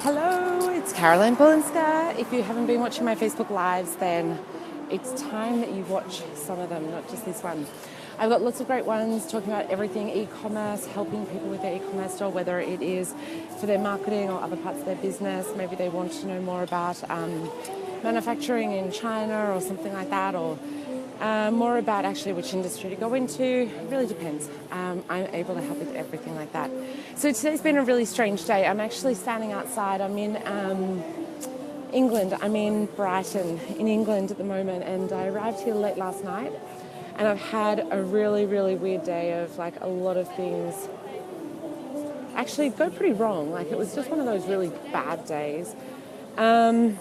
Hello, it's Caroline Polinska. If you haven't been watching my Facebook Lives, then it's time that you watch some of them, not just this one. I've got lots of great ones talking about everything e-commerce, helping people with their e-commerce store, whether it is for their marketing or other parts of their business. Maybe they want to know more about manufacturing in China or something like that, or more about actually which industry to go into. It really depends. I'm able to help with everything like that. So today's been a really strange day. I'm actually standing outside. I'm in England. I'm in Brighton in England at the moment, and I arrived here late last night, and I've had a really, really weird day of like a lot of things actually go pretty wrong. Like it was just one of those really bad days. And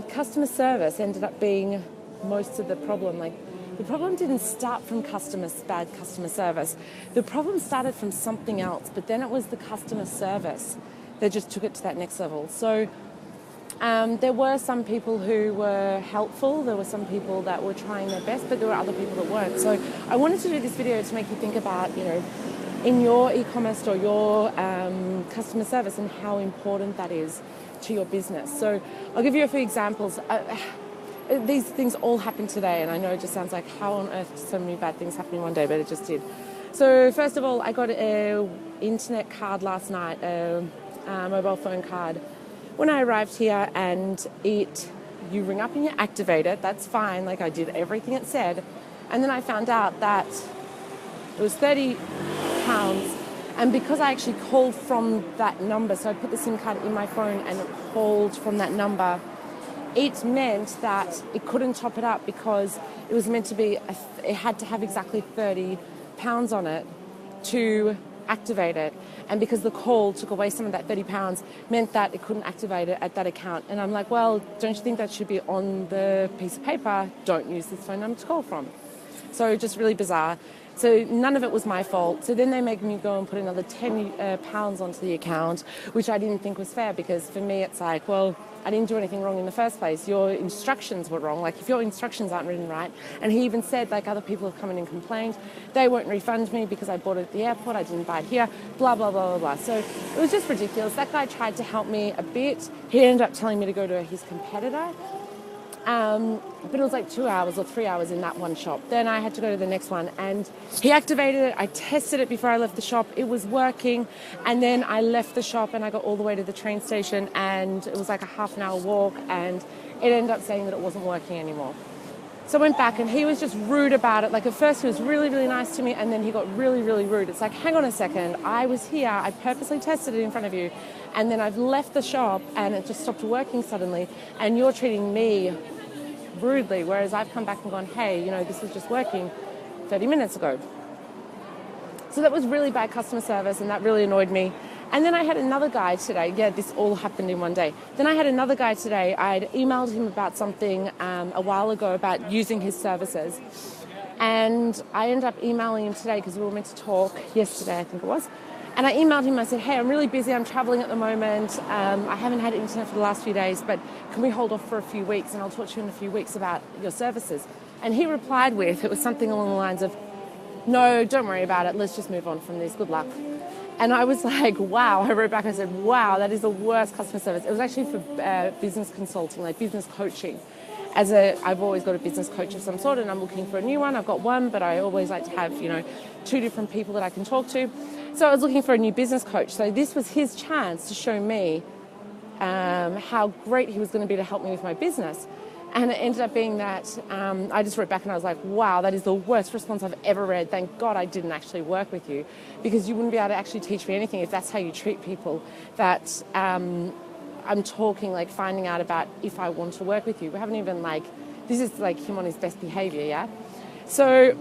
customer service ended up being most of the problem. Like the problem didn't start from bad customer service. The problem started from something else, but then it was the customer service that just took it to that next level. So there were some people who were helpful. There were some people that were trying their best, but there were other people that weren't. So I wanted to do this video to make you think about, in your e-commerce store, your customer service and how important that is to your business. So I'll give you a few examples. These things all happened today, and I know it just sounds like how on earth so many bad things happening one day, but it just did. So first of all, I got an internet card last night, a mobile phone card, when I arrived here, and you ring up and you activate it. That's fine, like I did everything it said, and then I found out that it was £30, and because I actually called from that number, so I put the SIM card in my phone and it called from that number, it meant that it couldn't top it up because it was meant to be, it had to have exactly £30 on it to activate it. And because the call took away some of that £30 meant that it couldn't activate it at that account. And I'm like, well, don't you think that should be on the piece of paper? Don't use this phone number to call from. So just really bizarre. So none of it was my fault. So then they make me go and put another £10 onto the account, which I didn't think was fair, because for me it's like, well, I didn't do anything wrong in the first place. Your instructions were wrong. Like if your instructions aren't written right, and he even said like other people have come in and complained, they won't refund me because I bought it at the airport, I didn't buy it here, blah, blah, blah, blah, blah. So it was just ridiculous. That guy tried to help me a bit. He ended up telling me to go to his competitor. But it was like 2 hours or 3 hours in that one shop. Then I had to go to the next one, and he activated it. I tested it before I left the shop. It was working. And then I left the shop and I got all the way to the train station, and it was like a half an hour walk, and it ended up saying that it wasn't working anymore. So I went back, and he was just rude about it. Like at first he was really, really nice to me, and then he got really, really rude. It's like, hang on a second. I was here. I purposely tested it in front of you. And then I've left the shop and it just stopped working suddenly. And you're treating me rudely, whereas I've come back and gone, hey, this was just working 30 minutes ago. So that was really bad customer service, and that really annoyed me. And then I had another guy today. Yeah, this all happened in one day. Then I had another guy today. I'd emailed him about something a while ago about using his services. And I ended up emailing him today because we were meant to talk yesterday, I think it was. And I emailed him, I said, hey, I'm really busy, I'm traveling at the moment, I haven't had internet for the last few days, but can we hold off for a few weeks, and I'll talk to you in a few weeks about your services. And he replied with, it was something along the lines of, no, don't worry about it, let's just move on from this, good luck. And I was like, wow, I wrote back and I said, wow, that is the worst customer service. It was actually for business consulting, like business coaching. I've always got a business coach of some sort, and I'm looking for a new one. I've got one, but I always like to have, two different people that I can talk to. So I was looking for a new business coach. So this was his chance to show me how great he was going to be to help me with my business. And it ended up being that I just wrote back and I was like, wow, that is the worst response I've ever read. Thank God I didn't actually work with you, because you wouldn't be able to actually teach me anything if that's how you treat people. That I'm talking, like finding out about if I want to work with you. We haven't even this is like him on his best behavior, yeah? So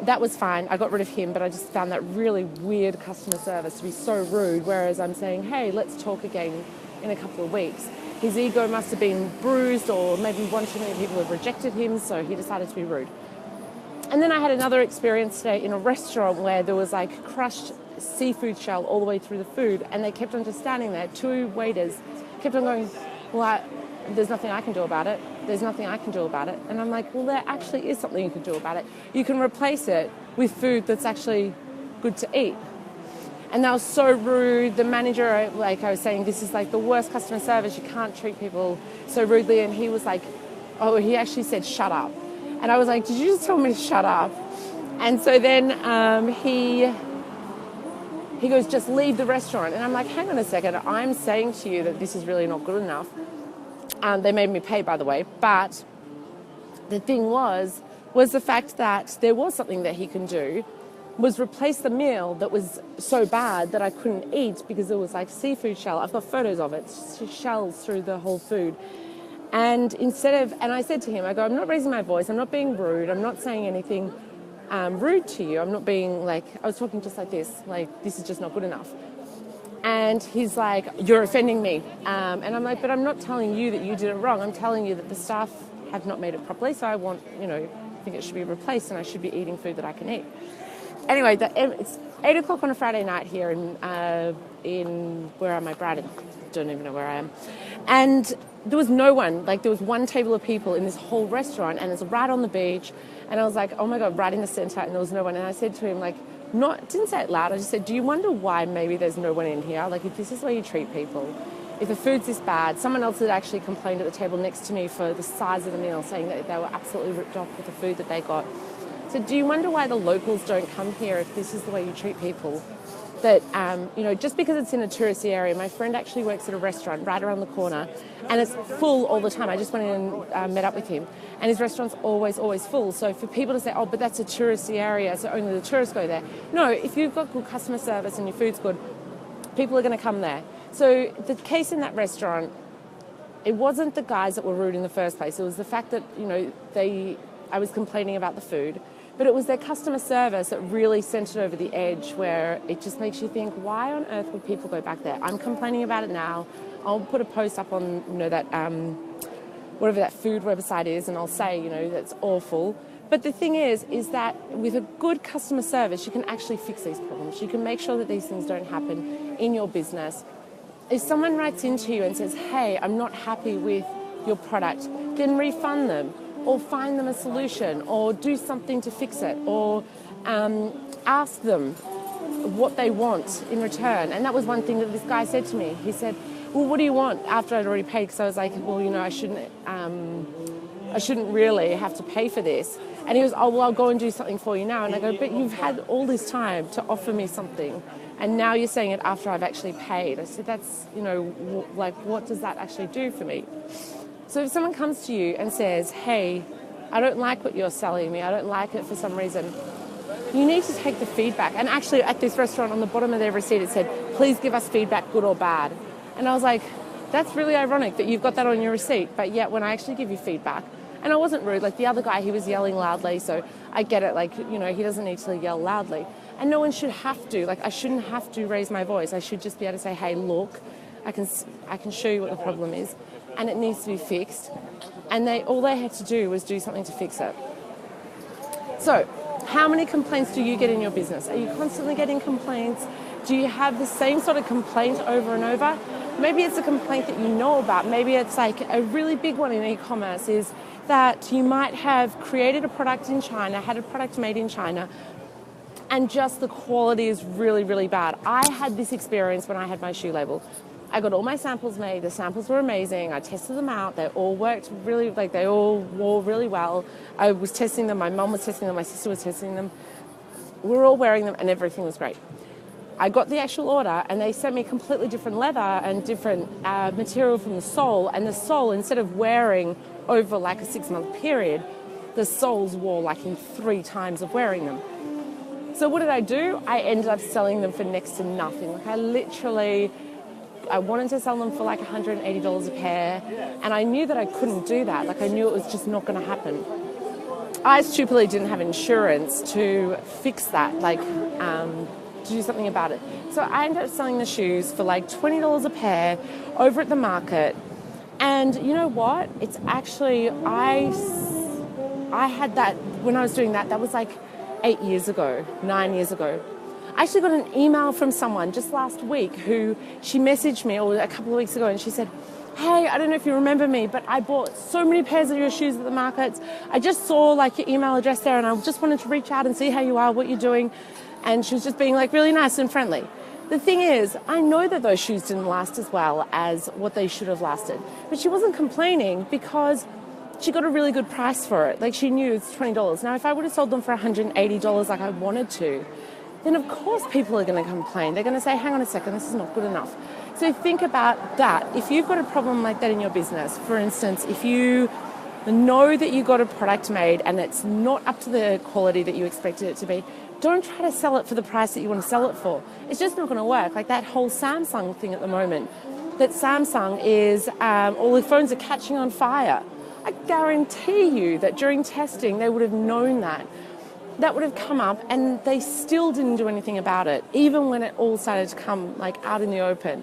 that was fine. I got rid of him, but I just found that really weird customer service to be so rude, whereas I'm saying, hey, let's talk again in a couple of weeks. His ego must have been bruised, or maybe one too many people have rejected him, so he decided to be rude. And then I had another experience today in a restaurant where there was like crushed seafood shell all the way through the food, and they kept on just standing there. Two waiters kept on going, well, there's nothing I can do about it. There's nothing I can do about it. And I'm like, well, there actually is something you can do about it. You can replace it with food that's actually good to eat. And they were so rude. The manager, like I was saying, this is like the worst customer service. You can't treat people so rudely. And he was like, oh, he actually said, shut up. And I was like, did you just tell me to shut up? And so then he goes, just leave the restaurant. And I'm like, hang on a second. I'm saying to you that this is really not good enough. They made me pay, by the way. But the thing was the fact that there was something that he can do, was replace the meal that was so bad that I couldn't eat because it was like seafood shell. I've got photos of it, shells through the whole food. And and I said to him, I go, I'm not raising my voice, I'm not being rude, I'm not saying anything rude to you, I'm not being like, I was talking just like this is just not good enough. And he's like, you're offending me. And I'm like, but I'm not telling you that you did it wrong, I'm telling you that the staff have not made it properly, so I think it should be replaced and I should be eating food that I can eat. Anyway, it's 8 o'clock on a Friday night here in where am I, Brighton? Don't even know where I am. And there was no one, like there was one table of people in this whole restaurant and it's right on the beach. And I was like, oh my God, right in the center, and there was no one. And I said to him, like, didn't say it loud, I just said, do you wonder why maybe there's no one in here? Like, if this is the way you treat people, if the food's this bad, someone else had actually complained at the table next to me for the size of the meal, saying that they were absolutely ripped off with the food that they got. So do you wonder why the locals don't come here if this is the way you treat people? That, just because it's in a touristy area, my friend actually works at a restaurant right around the corner and it's full all the time. I just went in and met up with him and his restaurant's always full. So for people to say, oh, but that's a touristy area, so only the tourists go there. No, if you've got good customer service and your food's good, people are going to come there. So the case in that restaurant, it wasn't the guys that were rude in the first place. It was the fact that, I was complaining about the food. But it was their customer service that really sent it over the edge, where it just makes you think, why on earth would people go back there? I'm complaining about it now. I'll put a post up on, that whatever that food website is, and I'll say, that's awful. But the thing is that with a good customer service, you can actually fix these problems. You can make sure that these things don't happen in your business. If someone writes into you and says, hey, I'm not happy with your product, then refund them. Or find them a solution, or do something to fix it, or ask them what they want in return. And that was one thing that this guy said to me. He said, well, what do you want? After I'd already paid, because I was like, well, I shouldn't really have to pay for this. And he was, oh, well, I'll go and do something for you now. And I go, but you've had all this time to offer me something, and now you're saying it after I've actually paid. I said, that's, what does that actually do for me? So if someone comes to you and says, hey, I don't like what you're selling me, I don't like it for some reason, you need to take the feedback. And actually at this restaurant, on the bottom of their receipt, it said, please give us feedback, good or bad. And I was like, that's really ironic that you've got that on your receipt, but yet when I actually give you feedback, and I wasn't rude, like the other guy, he was yelling loudly, so I get it, he doesn't need to yell loudly. And no one should have to, I shouldn't have to raise my voice. I should just be able to say, hey, look, I can show you what the problem is, and it needs to be fixed. And all they had to do was do something to fix it. So, how many complaints do you get in your business? Are you constantly getting complaints? Do you have the same sort of complaint over and over? Maybe it's a complaint that you know about. Maybe it's like a really big one in e-commerce is that you might have created a product in China, had a product made in China, and just the quality is really, really bad. I had this experience when I had my shoe label. I got all my samples made. The samples were amazing. I tested them out. They all worked really, they all wore really well. I was testing them. My mum was testing them. My sister was testing them. We were all wearing them and everything was great. I got the actual order and they sent me completely different leather and different material from the sole. And the sole, instead of wearing over a 6-month period, the soles wore in 3 times of wearing them. So what did I do? I ended up selling them for next to nothing. I wanted to sell them for $180 a pair, and I knew that I couldn't do that. I knew it was just not going to happen. I stupidly didn't have insurance to fix that, to do something about it. So I ended up selling the shoes for $20 a pair over at the market. And you know what? It's actually, I had that, when I was doing that, that was 8 years ago, 9 years ago. I actually got an email from someone just last week who she messaged me, or a couple of weeks ago, and she said, hey, I don't know if you remember me, but I bought so many pairs of your shoes at the markets. I just saw your email address there and I just wanted to reach out and see how you are, what you're doing. And she was just being really nice and friendly. The thing is, I know that those shoes didn't last as well as what they should have lasted. But she wasn't complaining because she got a really good price for it. Like, she knew it's $20. Now, if I would have sold them for $180 like I wanted to, then of course people are going to complain. They're going to say, hang on a second, this is not good enough. So think about that. If you've got a problem like that in your business, for instance, if you know that you got a product made and it's not up to the quality that you expected it to be, don't try to sell it for the price that you want to sell it for. It's just not going to work. Like that whole Samsung thing at the moment, that Samsung is, all the phones are catching on fire. I guarantee you that during testing, they would have known that. That would have come up and they still didn't do anything about it, even when it all started to come like out in the open.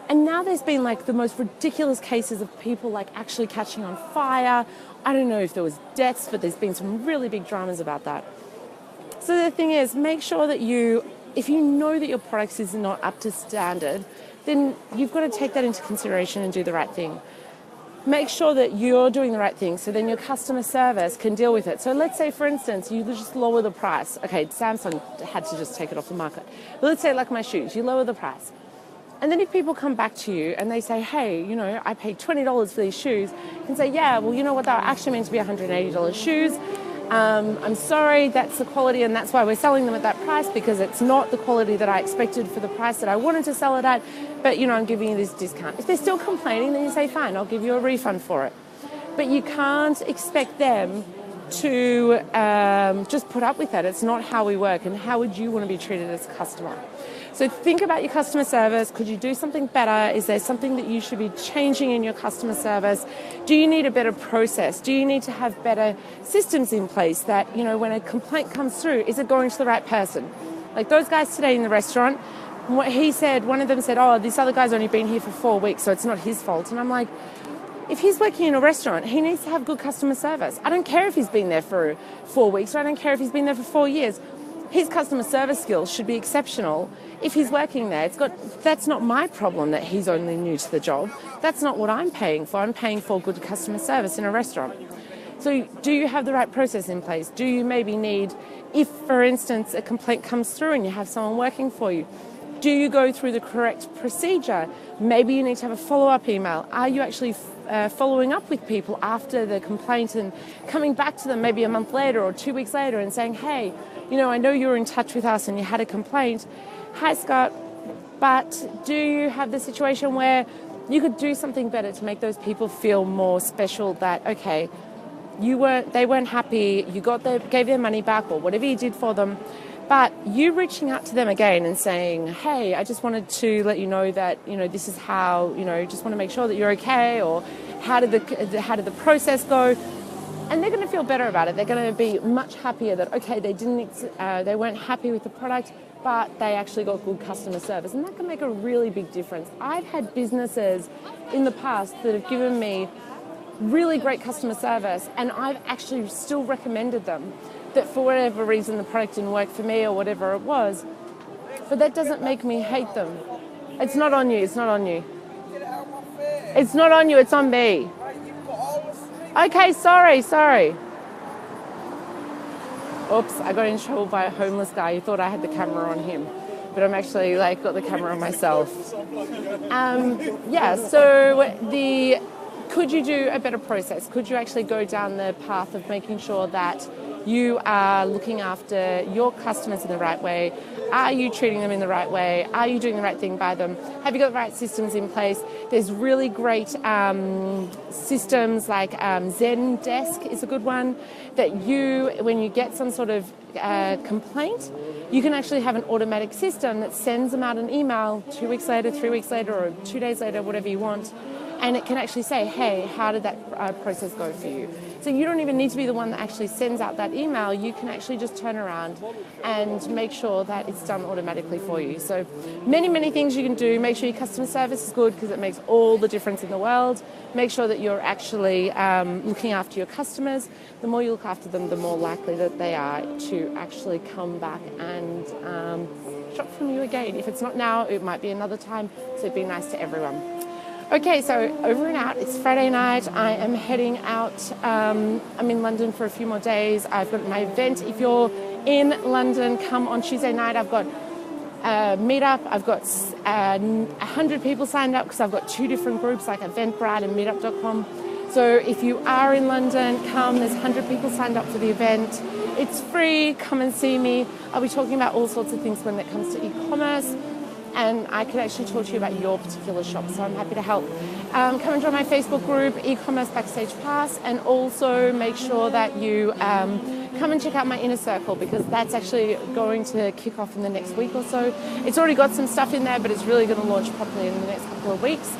And now there's been like the most ridiculous cases of people like actually catching on fire. I don't know if there was deaths, but there's been some really big dramas about that. So the thing is, make sure that if you know that your product is not up to standard, then you've got to take that into consideration and do the right thing. Make sure that you're doing the right thing so then your customer service can deal with it. So let's say, for instance, you just lower the price. Okay, Samsung had to just take it off the market. But let's say like my shoes, you lower the price. And then if people come back to you and they say, hey, I paid $20 for these shoes, you can say, yeah, well, you know what, they were actually meant to be $180 shoes. I'm sorry, that's the quality and that's why we're selling them at that price, because it's not the quality that I expected for the price that I wanted to sell it at, but I'm giving you this discount. If they're still complaining, then you say, fine, I'll give you a refund for it. But you can't expect them to just put up with that. It's not how we work, and how would you want to be treated as a customer? So think about your customer service. Could you do something better? Is there something that you should be changing in your customer service? Do you need a better process? Do you need to have better systems in place that, when a complaint comes through, is it going to the right person? Like those guys today in the restaurant, what he said, one of them said, oh, this other guy's only been here for 4 weeks, so it's not his fault. And I'm like, if he's working in a restaurant, he needs to have good customer service. I don't care if he's been there for 4 weeks, or I don't care if he's been there for 4 years. His customer service skills should be exceptional. If he's working there, that's not my problem that he's only new to the job. That's not what I'm paying for. I'm paying for good customer service in a restaurant. So do you have the right process in place? Do you maybe need, if, for instance, a complaint comes through and you have someone working for you, do you go through the correct procedure? Maybe you need to have a follow-up email. Are you actually following up with people after the complaint and coming back to them maybe a month later or 2 weeks later and saying, hey, I know you were in touch with us and you had a complaint. Hi, Scott, but do you have the situation where you could do something better to make those people feel more special, that, okay, they weren't happy, you gave their money back or whatever you did for them, but you reaching out to them again and saying, hey, I just wanted to let you know that, this is how, just want to make sure that you're okay, or how did the process go? And they're going to feel better about it. They're going to be much happier that, okay, they weren't happy with the product, but they actually got good customer service. And that can make a really big difference. I've had businesses in the past that have given me really great customer service, and I've actually still recommended them, that for whatever reason the product didn't work for me or whatever it was. But that doesn't make me hate them. It's not on you. It's not on you. It's not on you. It's on me. Okay, sorry. Oops, I got in trouble by a homeless guy. He thought I had the camera on him, but I'm actually got the camera on myself. Could you do a better process? Could you actually go down the path of making sure that you are looking after your customers in the right way? Are you treating them in the right way? Are you doing the right thing by them? Have you got the right systems in place? There's really great systems like Zendesk is a good one, that when you get some sort of complaint, you can actually have an automatic system that sends them out an email 2 weeks later, 3 weeks later, or 2 days later, whatever you want. And it can actually say, hey, how did that process go for you? So you don't even need to be the one that actually sends out that email. You can actually just turn around and make sure that it's done automatically for you. So many, many things you can do. Make sure your customer service is good, because it makes all the difference in the world. Make sure that you're actually looking after your customers. The more you look after them, the more likely that they are to actually come back and shop from you again. If it's not now, it might be another time. So be nice to everyone. Okay, so over and out. It's Friday night. I am heading out. I'm in London for a few more days. I've got my event. If you're in London, come on Tuesday night. I've got Meetup, I've got 100 people signed up because I've got 2 different groups like Eventbrite and Meetup.com. So if you are in London, come. There's 100 people signed up for the event. It's free. Come and see me. I'll be talking about all sorts of things when it comes to e-commerce, and I can actually talk to you about your particular shop, so I'm happy to help. Come and join my Facebook group, E-commerce Backstage Pass, and also make sure that you come and check out my inner circle, because that's actually going to kick off in the next week or so. It's already got some stuff in there, but it's really going to launch properly in the next couple of weeks.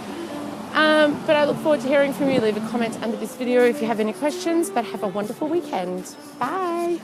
But I look forward to hearing from you. Leave a comment under this video if you have any questions, but have a wonderful weekend. Bye.